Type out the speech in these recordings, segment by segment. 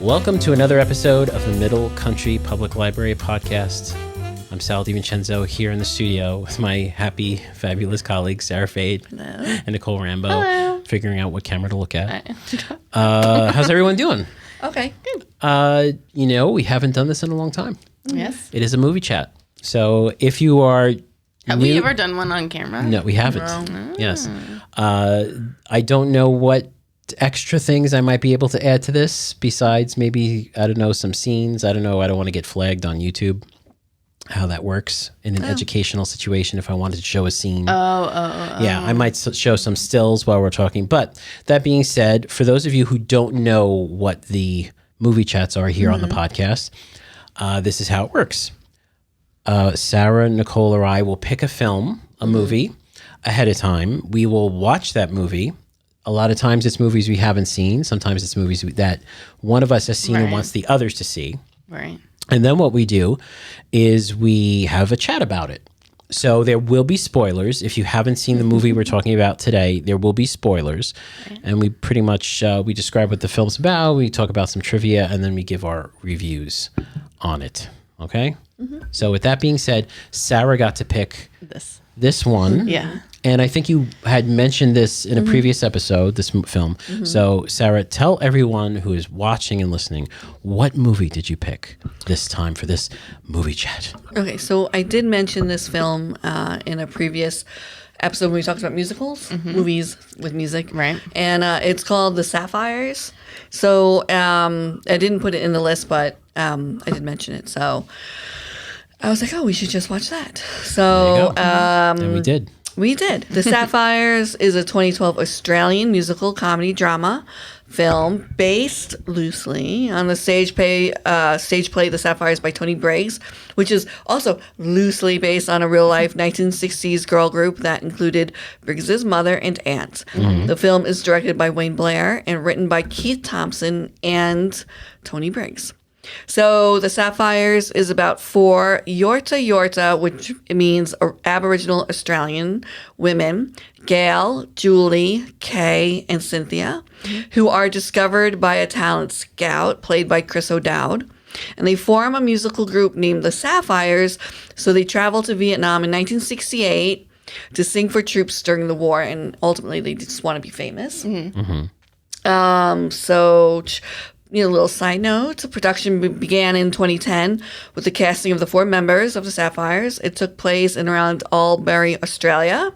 Welcome to another episode of the Middle Country Public Library podcast. I'm Sal DiVincenzo here in the studio with my happy, fabulous colleagues, Sara Fade and Nicole Rambo. Hello. Figuring out what camera to look at. How's everyone doing? Okay, good. We haven't done this in a long time. Yes. It is a movie chat. So if you are Have we ever done one on camera? No, we haven't. No. Yes. I don't know what extra things I might be able to add to this besides maybe, I don't know, some scenes. I don't know. I don't want to get flagged on YouTube. How that works in an educational situation if I wanted to show a scene. Yeah, I might show some stills while we're talking. But that being said, for those of you who don't know what the movie chats are here on the podcast, this is how it works. Sara, Nicole, or I will pick a film, a movie, ahead of time. We will watch that movie. A lot of times it's movies we haven't seen. Sometimes it's movies that one of us has seen and wants the others to see. Right. And then what we do is we have a chat about it. So there will be spoilers. If you haven't seen the movie we're talking about today, there will be spoilers. Right. And we pretty much, we describe what the film's about, we talk about some trivia, and then we give our reviews on it. Okay? Mm-hmm. So with that being said, Sara got to pick this one. Yeah. And I think you had mentioned this in a previous episode, this film. Mm-hmm. So, Sara, tell everyone who is watching and listening, what movie did you pick this time for this movie chat? Okay, so I did mention this film in a previous episode when we talked about musicals, movies with music. Right. And it's called The Sapphires. So I didn't put it in the list, but I did mention it. So I was like, oh, we should just watch that. So and we did. We did. The Sapphires is a 2012 Australian musical comedy drama film based loosely on the stage play The Sapphires by Tony Briggs, which is also loosely based on a real-life 1960s girl group that included Briggs's mother and aunt. Mm-hmm. The film is directed by Wayne Blair and written by Keith Thompson and Tony Briggs. So The Sapphires is about four Yorta, which means Aboriginal Australian women, Gail, Julie, Kay, and Cynthia, who are discovered by a talent scout played by Chris O'Dowd. And they form a musical group named The Sapphires. So they travel to Vietnam in 1968 to sing for troops during the war. And ultimately, they just want to be famous. Mm-hmm. A little side note, production began in 2010 with the casting of the four members of the Sapphires. It took place in around Albury, Australia,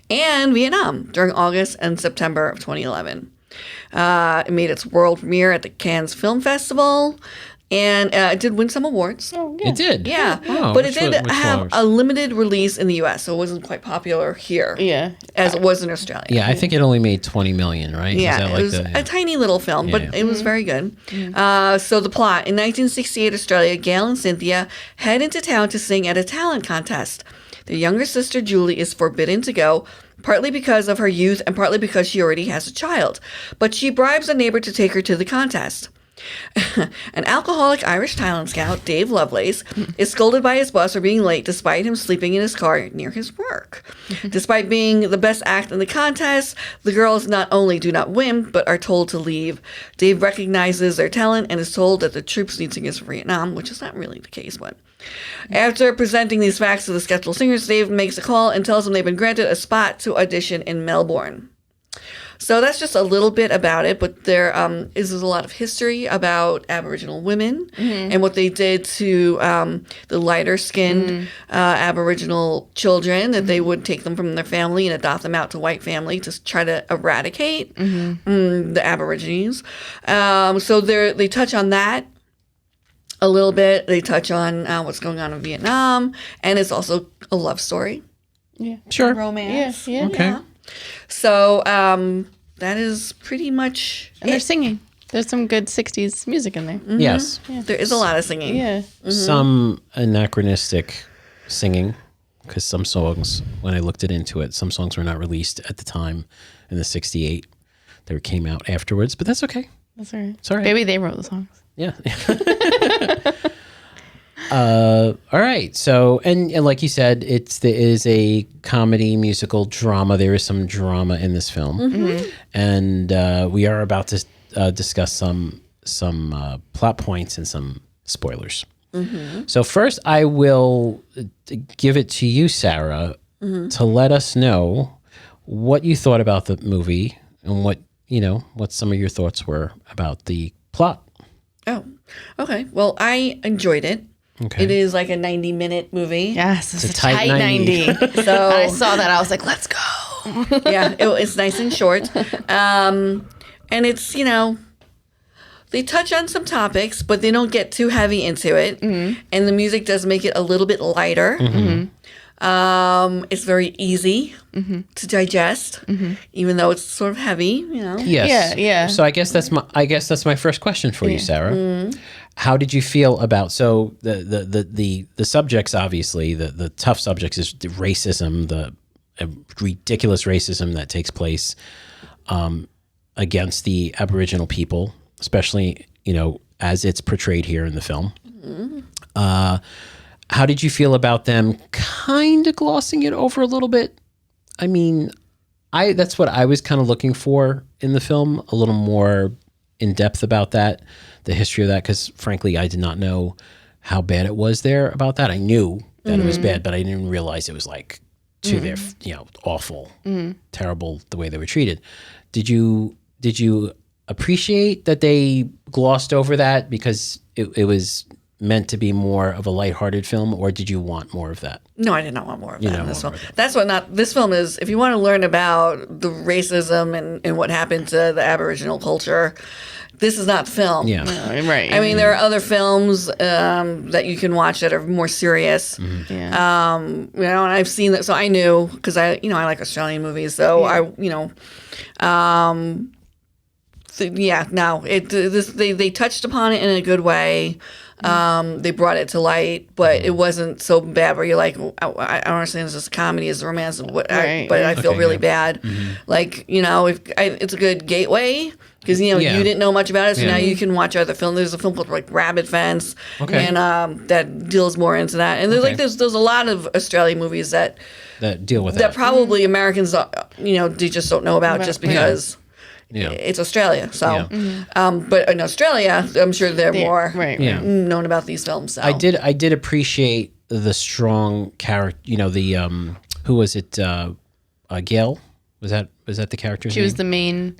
and Vietnam during August and September of 2011. It made its world premiere at the Cannes Film Festival, and it did win some awards. Oh, yeah. It did? Yeah. Oh, but it did have a limited release in the U.S., so it wasn't quite popular here as it was in Australia. Yeah, I think it only made $20 million, right? Yeah, it was a tiny little film, but it was very good. So the plot, in 1968 Australia, Gail and Cynthia head into town to sing at a talent contest. Their younger sister, Julie, is forbidden to go, partly because of her youth and partly because she already has a child. But she bribes a neighbor to take her to the contest. An alcoholic Irish talent scout, Dave Lovelace, is scolded by his boss for being late despite him sleeping in his car near his work. Despite being the best act in the contest, the girls not only do not win, but are told to leave. Dave recognizes their talent and is told that the troops need singers for Vietnam, which is not really the case, but... After presenting these facts to the skeptical singers, Dave makes a call and tells them they've been granted a spot to audition in Melbourne. So that's just a little bit about it, but there is a lot of history about Aboriginal women and what they did to the lighter-skinned Aboriginal children, that they would take them from their family and adopt them out to white family to try to eradicate the Aborigines. So they touch on that a little bit. They touch on what's going on in Vietnam, and it's also a love story. Yeah. Sure. Romance. Yeah. Okay. Yeah. So that is pretty much And they're singing. There's some good 60s music in there. Mm-hmm. Yes. Yeah. There is a lot of singing. Yeah. Mm-hmm. Some anachronistic singing, because some songs, when I looked into it, some songs were not released at the time in the 68. They came out afterwards, but that's okay. That's all right. It's all right. Maybe they wrote the songs. Yeah. All right. So, and like you said, there is a comedy musical drama. There is some drama in this film, and we are about to discuss some some plot points and some spoilers. So first, I will give it to you, Sarah, to let us know what you thought about the movie and what some of your thoughts were about the plot. Oh, okay. Well, I enjoyed it. Okay. It is like a 90-minute movie. Yes, it's a a tight tight 90. 90. So I saw that. I was like, let's go. yeah, it's nice and short. And it's, they touch on some topics, but they don't get too heavy into it. And the music does make it a little bit lighter. It's very easy to digest, even though it's sort of heavy, Yes. Yeah. So I guess that's my first question for you, Sarah. How did you feel about the subjects? Obviously, the tough subjects is the racism, the ridiculous racism that takes place against the Aboriginal people, especially as it's portrayed here in the film. How did you feel about them kind of glossing it over a little bit? I mean, that's what I was kind of looking for in the film, a little more in depth about that, the history of that, because frankly, I did not know how bad it was there about that. I knew that it was bad, but I didn't realize it was like to their, awful, terrible the way they were treated. Did you appreciate that they glossed over that because it was meant to be more of a lighthearted film, or did you want more of that? No, I did not want more of that in this film. That's what this film is. If you want to learn about the racism and what happened to the Aboriginal culture, this is not the film. Yeah. Right. I mean, there are other films that you can watch that are more serious. Yeah. And I've seen that, so I knew because I like Australian movies. So they touched upon it in a good way. They brought it to light, but it wasn't so bad where you're like, I don't understand, is this a comedy, is it romance, but I feel really bad. Like, it's a good gateway because, you didn't know much about it, so now you can watch other films. There's a film called like Rabbit Fence, and that deals more into that. And there's a lot of Australian movies that deal with that probably Americans, they just don't know about just because. Yeah. It's Australia, so. But in Australia, I'm sure they're more known about these films. So. I did appreciate the strong character. Who was it? Gail. Was that the character? She was the main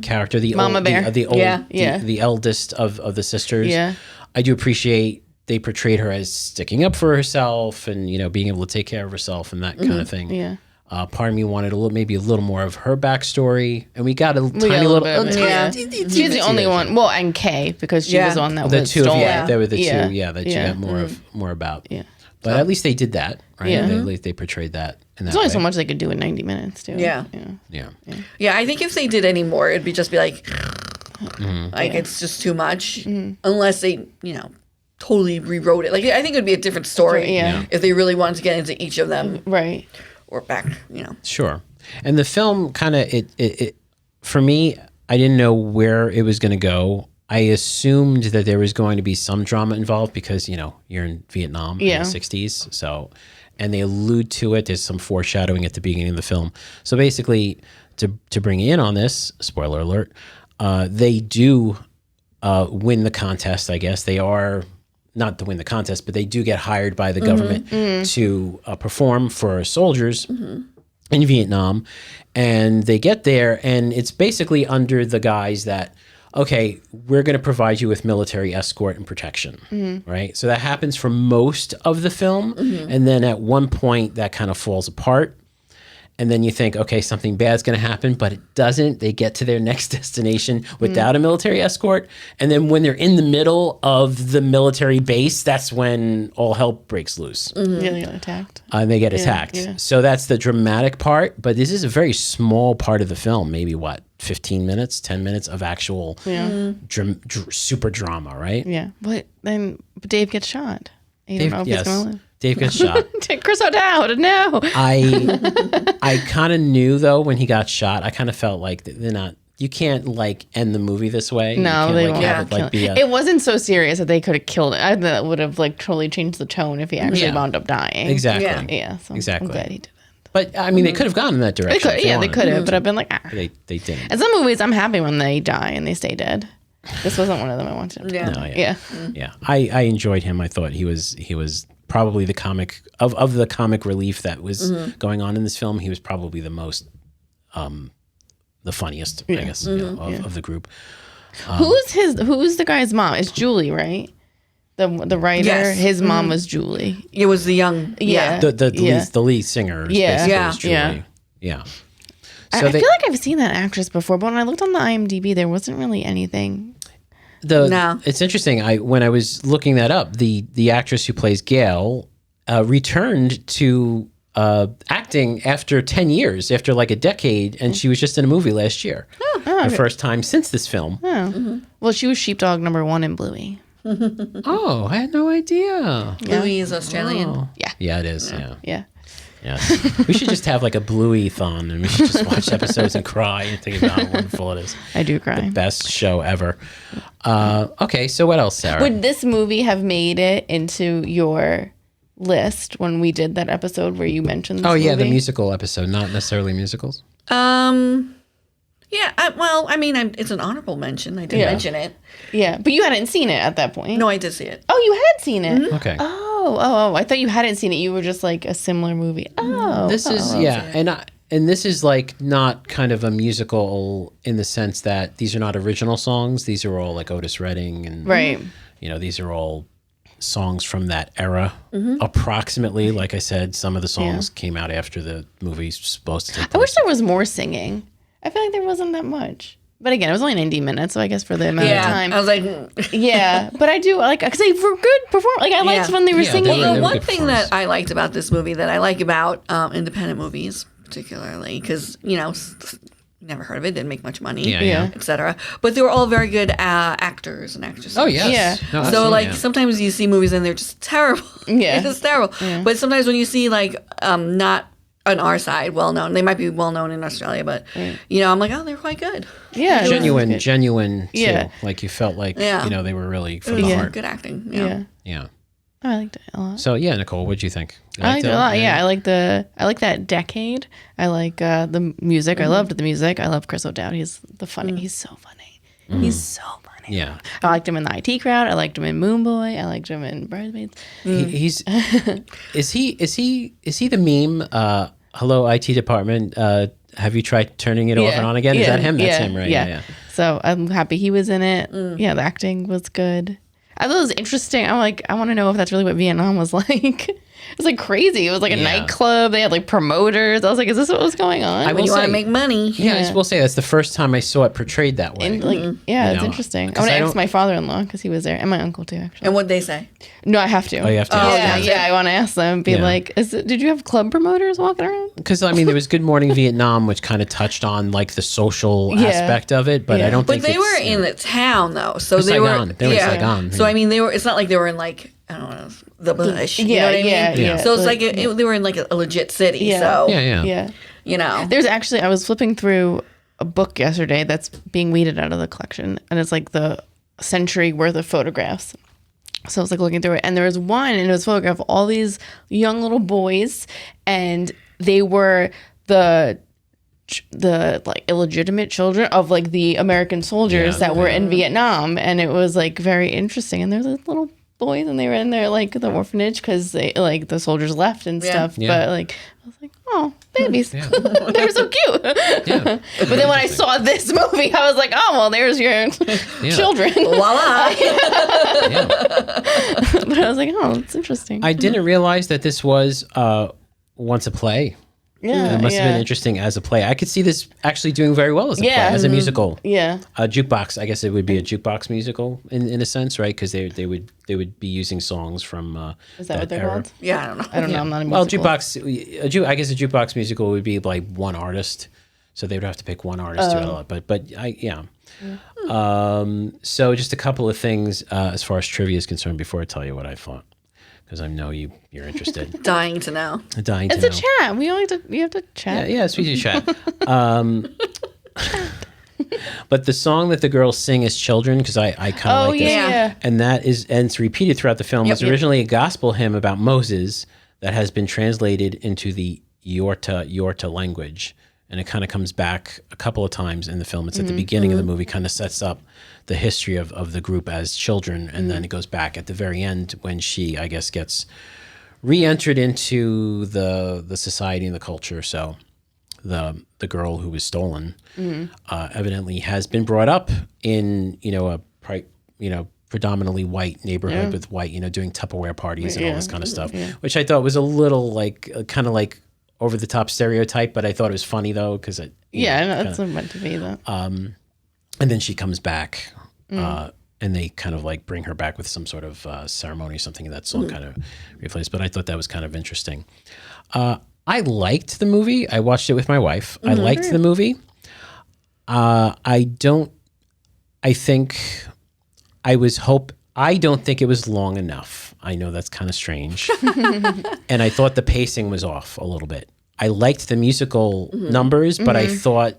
character, the Mama old, Bear. the eldest of the sisters. Yeah, I do appreciate they portrayed her as sticking up for herself and being able to take care of herself and that kind of thing. Yeah. Part of me wanted maybe a little more of her backstory, and we got a tiny little. She's the only one. Well, and Kay, because she was on that. The two, stolen. they were the two. Yeah, that you got more about. Yeah, but at least they did that, right? Yeah. At least they portrayed that. There's only so much they could do in 90 minutes, too. Yeah. I think if they did any more, it'd just be like it's just too much, unless they totally rewrote it. Like I think it would be a different story if they really wanted to get into each of them, right? Or back, Sure. And the film kind of, it for me, I didn't know where it was going to go. I assumed that there was going to be some drama involved because, you're in Vietnam in the 60s. So, and they allude to it. There's some foreshadowing at the beginning of the film. So basically, to bring you in on this, spoiler alert, they do win the contest, I guess. They are... not to win the contest, but they do get hired by the government to perform for soldiers in Vietnam. And they get there, and it's basically under the guise that, okay, we're going to provide you with military escort and protection, right? So that happens for most of the film. And then at one point, that kind of falls apart. And then you think, okay, something bad's going to happen, but it doesn't. They get to their next destination without a military escort. And then when they're in the middle of the military base, that's when all hell breaks loose. Yeah, they get attacked. And they get attacked. Yeah. So that's the dramatic part. But this is a very small part of the film, maybe 15 minutes, 10 minutes of actual super drama, right? Yeah. But Dave gets shot. You don't know if he's going to live. Dave gets shot. Chris O'Dowd, no. I kind of knew though when he got shot. I kind of felt like they're not. You can't end the movie this way. No, they won't. It wasn't so serious that they could have killed it. That would have totally changed the tone if he actually wound up dying. Exactly. Yeah. So exactly. I'm glad he didn't. But I mean, they could have gone in that direction. They could have. But I've been like, They didn't. In some movies, I'm happy when they die and they stay dead. This wasn't one of them I wanted. Yeah. No, Yeah. Yeah. I enjoyed him. I thought he was probably the comic of the comic relief that was going on in this film. He was probably the most the funniest, I guess, of the group. Who's the guy's mom? It's Julie, right? The writer. Yes. His mom was Julie. It was the young. Yeah. The lead singer. Yeah. Is Julie. Yeah. I feel like I've seen that actress before, but when I looked on the IMDb, there wasn't really anything. No. It's interesting. When I was looking that up, the actress who plays Gail returned to acting after 10 years, after like a decade, and she was just in a movie last year. The first time since this film. Oh. Well, she was sheepdog number 1 in Bluey. Oh, I had no idea. Bluey is Australian. Oh. Yeah. Yeah, it is. Yeah. Yes. We should just have like a Bluey-thon, and we should just watch episodes and cry and think about how wonderful it is. I do cry. The best show ever. Okay, so what else, Sarah? Would this movie have made it into your list when we did that episode where you mentioned this movie? The musical episode, not necessarily musicals. Yeah. It's an honorable mention. I did mention it. Yeah, but you hadn't seen it at that point. No, I did see it. Oh, you had seen it? Mm-hmm. Okay. Oh, I thought you hadn't seen it. You were just like a similar movie. Oh. This is, and this is like not kind of a musical in the sense that these are not original songs. These are all like Otis Redding and, right. These are all songs from that era. Approximately, like I said, some of the songs came out after the movie's supposed to take place. I wish there was more singing. I feel like there wasn't that much. But again, it was only 90 minutes, so I guess for the amount of time. I was like... yeah, but I do, like, because they were good performers. Like, I liked when they were singing. Well, one thing that I liked about this movie, that I like about independent movies, particularly, because, never heard of it, didn't make much money, etc. But they were all very good actors and actresses. Oh, yes. Yeah. No, so, sometimes you see movies and they're just terrible. Yeah. It's just terrible. Yeah. But sometimes when you see, not on our side, well-known, they might be well-known in Australia, but, I'm like, oh, they're quite good. Yeah. Genuine, too. Yeah. Like, you felt like, they were really from the heart. Good acting. Yeah. I liked it a lot. So, Nicole, what'd you think? I liked it a lot. Yeah, I like that decade. I like the music. I loved the music. I love Chris O'Dowd. He's He's so funny. He's so funny. Yeah. I liked him in the IT Crowd. I liked him in Mauboy. I liked him in Bridesmaids. Is he the meme? Hello, IT department. Have you tried turning it off and on again? Is that him? That's him, right? Yeah. So I'm happy he was in it. Yeah, the acting was good. I thought it was interesting. I'm like, I want to know if that's really what Vietnam was like. It was like crazy. It was like a nightclub. They had like promoters. I was like, is this what was going on? When you want to make money. Yeah, I will say that's the first time I saw it portrayed that way. And it's interesting. I want to ask my father-in-law because he was there, and my uncle too, actually. And what'd they say? No, I have to. Oh, you have to. I want to ask them. Be like, did you have club promoters walking around? Because there was Good Morning Vietnam, which kind of touched on like the social aspect of it, but I don't think. But they were in the town though, so they Saigon. were. They were in Saigon. So they were. It's not like they were in like, I don't know, the bush. You know what I mean? Yeah. So it's like they were in like a legit city. Yeah. So yeah. There's actually, I was flipping through a book yesterday that's being weeded out of the collection, and it's like the century worth of photographs. So I was like looking through it, and there was one, and it was a photograph of all these young little boys, and they were the like illegitimate children of like the American soldiers that were in Vietnam, and it was like very interesting. And there's like little boys, and they were in there like the orphanage because they like the soldiers left and stuff. But like I was like, oh, babies, they were so cute. But then when I saw this movie, I was like, oh well, there's your children. Voila. But I was like, oh, it's interesting. I didn't realize that this was once a play. Yeah, it must have been interesting as a play. I could see this actually doing very well as a play, as a musical. Yeah, a jukebox. I guess it would be a jukebox musical in a sense, right? Because they would be using songs from. Is that what they're called? Yeah, I don't know. I don't know. I'm not a musical. Well, jukebox. I guess a jukebox musical would be like one artist, so they would have to pick one artist to it. But so just a couple of things as far as trivia is concerned before I tell you what I thought. Because I know you're interested. Dying to know. It's a chat. We have to chat. Yeah, we do chat. But the song that the girls sing as children, because I kind of like this, and it's repeated throughout the film, was originally a gospel hymn about Moses that has been translated into the Yorta language. and it kind of comes back a couple of times in the film. It's at the beginning of the movie, kind of sets up the history of the group as children, and then it goes back at the very end when she, I guess, gets re-entered into the society and the culture. So the girl who was stolen evidently has been brought up in a predominantly white neighborhood with white, doing Tupperware parties and all this kind of stuff, which I thought was a little kind of over the top stereotype, but I thought it was funny though because that's meant to be though. And then she comes back, and they kind of bring her back with some sort of ceremony or something that's all kind of replaced. But I thought that was kind of interesting. I liked the movie. I watched it with my wife. I liked the movie. I don't think it was long enough. I know that's kind of strange. And I thought the pacing was off a little bit. I liked the musical numbers, but I thought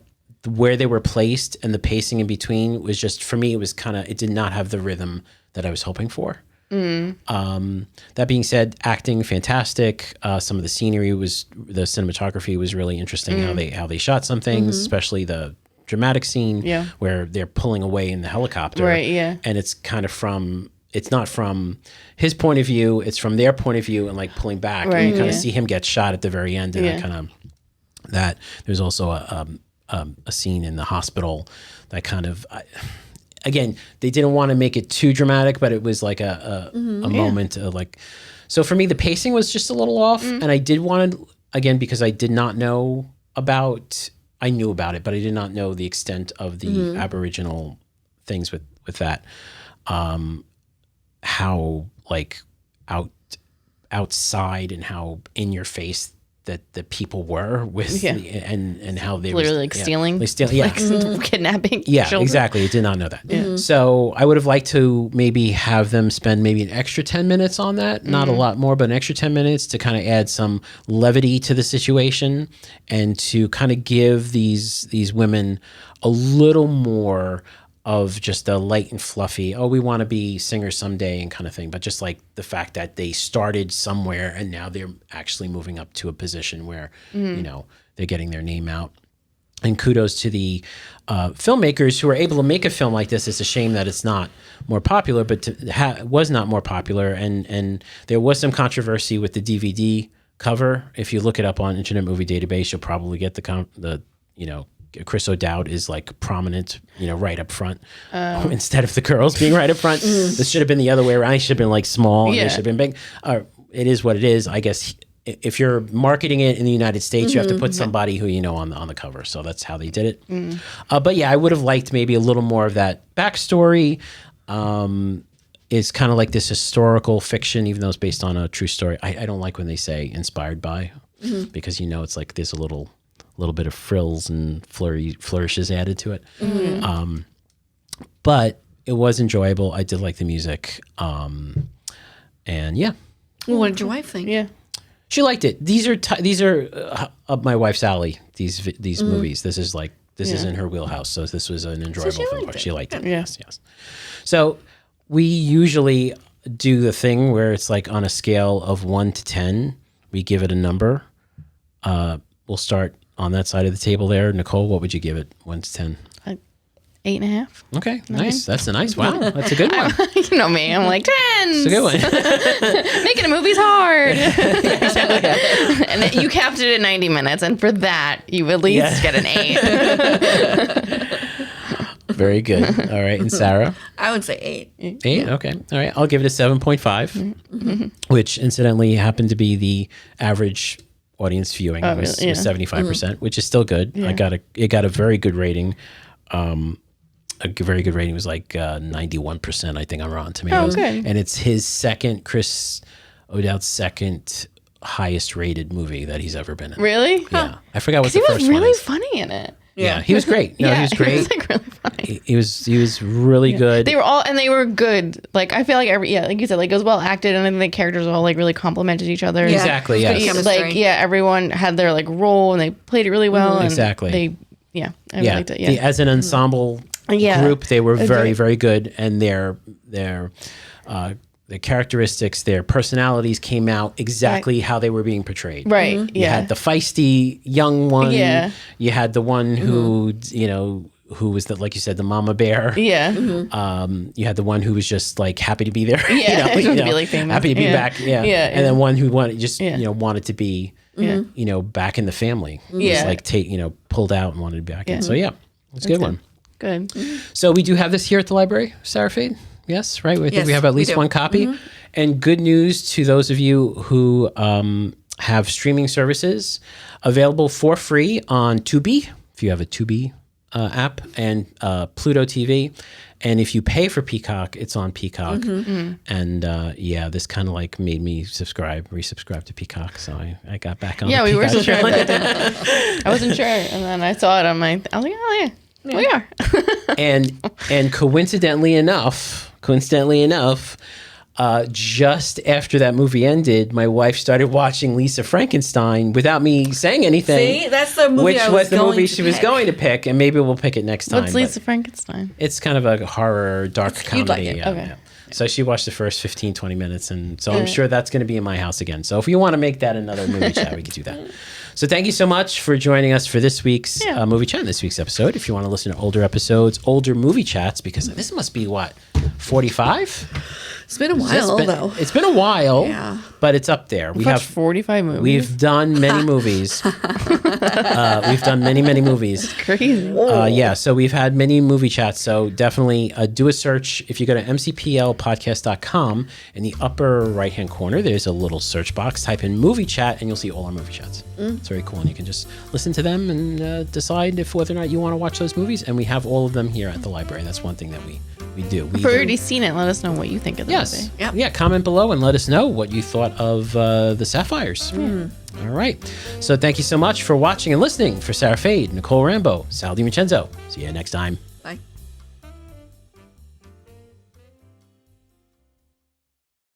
where they were placed and the pacing in between was just, for me, it did not have the rhythm that I was hoping for. That being said, acting fantastic. Some of the scenery the cinematography was really interesting. How they shot some things, especially the dramatic scene where they're pulling away in the helicopter, and it's kind of it's not from his point of view, it's from their point of view, and pulling back, and you kind of see him get shot at the very end, and there's also a scene in the hospital that kind of again, they didn't want to make it too dramatic, but it was a moment of so for me the pacing was just a little off, and I did want to, again, because I did not know I knew about it, but I did not know the extent of the Aboriginal things with that. How outside and how in your face that the people were with and how they literally stealing, kidnapping. Yeah, children. Exactly. I did not know that. So I would have liked to maybe have them spend maybe an extra 10 minutes on that. Not a lot more, but an extra 10 minutes to kind of add some levity to the situation and to kind of give these women a little more of just a light and fluffy, we want to be singers someday and kind of thing. But just the fact that they started somewhere and now they're actually moving up to a position where, they're getting their name out. And kudos to the filmmakers who are able to make a film like this. It's a shame that it's not more popular, but it was not more popular. And there was some controversy with the DVD cover. If you look it up on Internet Movie Database, you'll probably get the Chris O'Dowd is prominent, right up front, instead of the girls being right up front. This should have been the other way around. He should have been small, and they should have been big. It is what it is. I guess if you're marketing it in the United States, you have to put somebody who on the cover. So that's how they did it. But yeah, I would have liked maybe a little more of that backstory. It's kind of like this historical fiction, even though it's based on a true story. I don't like when they say inspired by, because it's there's a little bit of frills and flourishes added to it. But it was enjoyable. I did like the music. And yeah. Well, what did your wife think? Yeah. She liked it. These are up my wife's alley, these movies. This is this is in her wheelhouse. So this was an enjoyable film. She liked it. Yeah. Yes. So we usually do the thing where it's on a scale of 1 to 10, we give it a number. We'll start on that side of the table there. Nicole, what would you give it? 1 to 10? 8.5. Okay, nice. That's a nice. Wow, that's a good one. You know me. I'm 10. It's a good one. Making a movie's hard. And then you capped it at 90 minutes, and for that, you at least get an 8. Very good. All right, and Sara? I would say 8. 8? Okay. All right, I'll give it a 7.5, which incidentally happened to be the average audience viewing. It was 75%, which is still good. Yeah. It got a very good rating. A very good rating. It was 91%, I think, on Rotten Tomatoes. Oh, okay. And it's Chris O'Dowd's second highest rated movie that he's ever been in. Really? Yeah. I forgot what the first one is. He was really funny in it. Yeah, he was great. No, he was great. He was really funny. He was really good. They were good. I feel like like you said, it was well acted, and I think the characters all really complimented each other. Yeah. Exactly. Yes. Everyone had their role, and they played it really well. Exactly. And I liked it. Yeah. As an ensemble group, they were very, very good, and their their characteristics, their personalities came out exactly how they were being portrayed. Right. You Yeah. had the feisty young one. Yeah. You had the one who, who was like you said, the mama bear. Yeah. You had the one who was just like happy to be there. Yeah. To be like famous. Happy to be back. Yeah. Yeah. And then one who wanted wanted to be, back in the family. Yeah. Just like pulled out and wanted to be back in. So yeah, it's a good one. Good. So we do have this here at the library, Sarah Fade. Yes, right? I think we have at least one copy. And good news to those of you who have streaming services available for free on Tubi, if you have a Tubi app, and Pluto TV. And if you pay for Peacock, it's on Peacock. And this kind of like made me resubscribe to Peacock. So I got back on. Yeah, we were Peacock. subscribed. I wasn't sure. And then I saw it on I was like, oh yeah. We are. and coincidentally enough, just after that movie ended, my wife started watching Lisa Frankenstein without me saying anything. See, that's the movie which was the movie she was going to pick, and maybe we'll pick it next time. What's Lisa Frankenstein? It's kind of a horror, dark comedy. You'd like it. Yeah, Okay. yeah. So she watched the first 15, 20 minutes, and so I'm sure that's going to be in my house again. So if you want to make that another movie chat, we could do that. So thank you so much for joining us for this week's movie chat, this week's episode. If you want to listen to older episodes, older movie chats, because this must be, 45? It's been a while, though. It's been a while, but it's up there. We have 45 movies. We've done many movies. We've done many movies. It's crazy. So we've had many movie chats. So definitely do a search. If you go to mcplpodcast.com, in the upper right-hand corner, there's a little search box. Type in movie chat, and you'll see all our movie chats. It's very cool, and you can just listen to them and decide whether or not you want to watch those movies. And we have all of them here at the library. That's one thing that we do. If you've already seen it, let us know what you think of the movie. Yep. Yeah, comment below and let us know what you thought of the Sapphires. All right. So thank you so much for watching and listening. For Sarah Fade, Nicole Rambo, Sal DiVincenzo. See you next time. Bye.